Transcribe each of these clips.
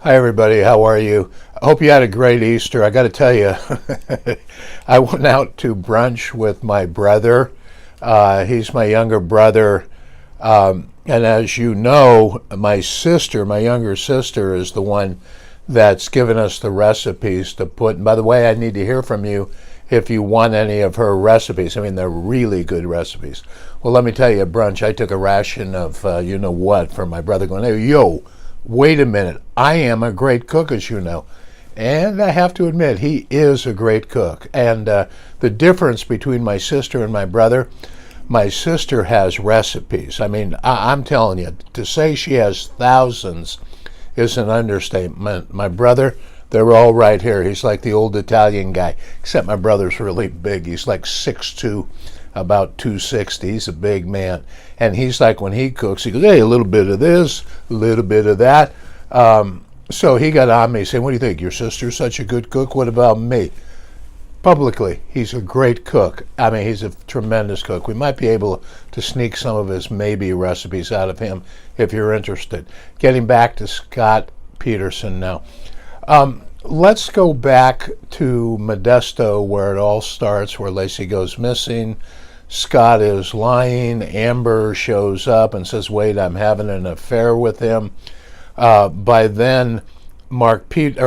Hi, everybody. How are you? I hope you had a great Easter. I got to tell you, I went out to brunch with my brother. He's my younger brother. And as you know, my younger sister, is the one that's given us the recipes to put. And by the way, I need to hear from you if you want any of her recipes. I mean, they're really good recipes. Well, let me tell you, at brunch, I took a ration of you know what for my brother going, hey, yo, wait a minute, I am a great cook, as you know. And I have to admit, he is a great cook. And the difference between my sister and my sister has recipes. I mean, I'm telling you, to say she has thousands is an understatement. My brother, they're all right here. He's like the old Italian guy, except my brother's really big. He's like 6'2", about 260. He's a big man. And he's like, when he cooks, he goes, hey, a little bit of this, a little bit of that. So he got on me saying, what do you think? Your sister's such a good cook. What about me? Publicly, he's a great cook. I mean, he's a tremendous cook. We might be able to sneak some of his maybe recipes out of him if you're interested. Getting back to Scott Peterson now. Let's go back to Modesto, where it all starts, where Lacey goes missing. Scott is lying. Amber shows up and says, wait, I'm having an affair with him. By then, Mark Garagos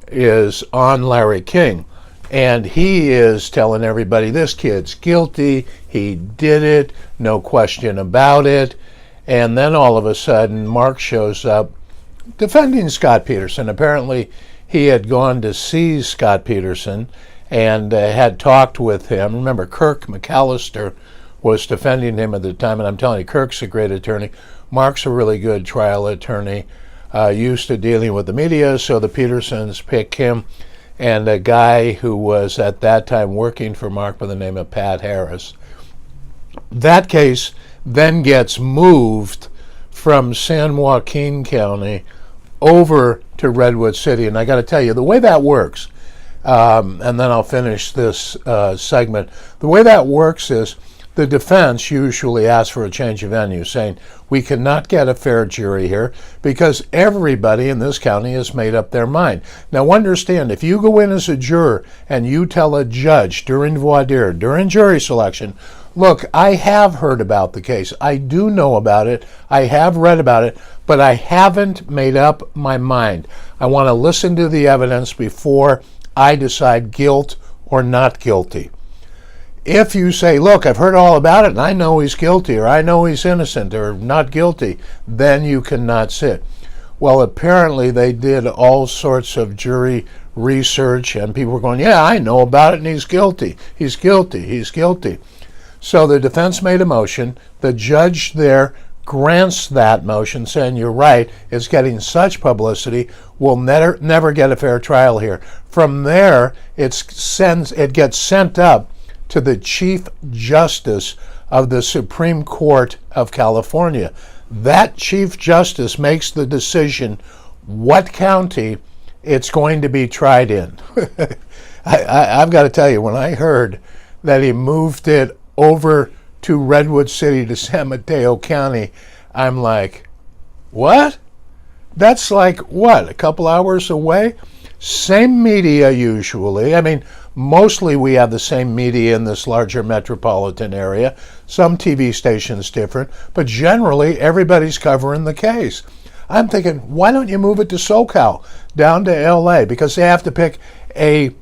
is on Larry King. And he is telling everybody, this kid's guilty. He did it. No question about it. And then all of a sudden, Mark shows up defending Scott Peterson. Apparently, he had gone to see Scott Peterson and had talked with him. Remember, Kirk McAllister was defending him at the time. And I'm telling you, Kirk's a great attorney. Mark's a really good trial attorney, used to dealing with the media, so the Petersons pick him and a guy who was at that time working for Mark by the name of Pat Harris. That case then gets moved from San Joaquin County over to Redwood City. And I got to tell you, the way that works, and then I'll finish this segment, the way that works is the defense usually asks for a change of venue, saying we cannot get a fair jury here because everybody in this county has made up their mind. Now understand, if you go in as a juror and you tell a judge during voir dire, during jury selection, look, I have heard about the case. I do know about it. I have read about it, but I haven't made up my mind. I want to listen to the evidence before I decide guilt or not guilty. If you say, look, I've heard all about it and I know he's guilty or I know he's innocent or not guilty, then you cannot sit. Well, apparently they did all sorts of jury research and people were going, yeah, I know about it and he's guilty. He's guilty. He's guilty. So the defense made a motion. The judge there grants that motion, saying, you're right, it's getting such publicity, we'll never get a fair trial here. From there, it gets sent up to the Chief Justice of the Supreme Court of California. That Chief Justice makes the decision what county it's going to be tried in. I've got to tell you, when I heard that he moved it over to Redwood City to San Mateo County, I'm like, what? That's like, what, a couple hours away? Same media usually. I mean, mostly we have the same media in this larger metropolitan area. Some TV stations different, but generally everybody's covering the case. I'm thinking, why don't you move it to SoCal, down to LA? Because they have to pick a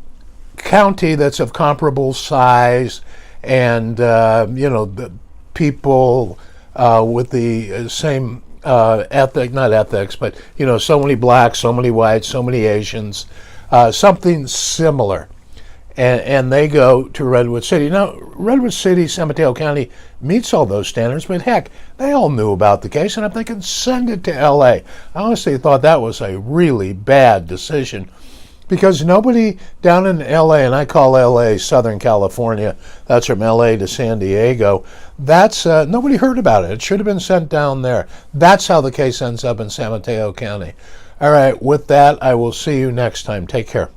county that's of comparable size and, the people with the same not ethics, but, so many blacks, so many whites, so many Asians, something similar. And they go to Redwood City. Now, Redwood City, San Mateo County meets all those standards, but heck, they all knew about the case, and I'm thinking, send it to LA. I honestly thought that was a really bad decision because nobody down in LA, and I call LA Southern California, that's from LA to San Diego, that's nobody heard about it. It should have been sent down there. That's how the case ends up in San Mateo County. All right, with that, I will see you next time. Take care.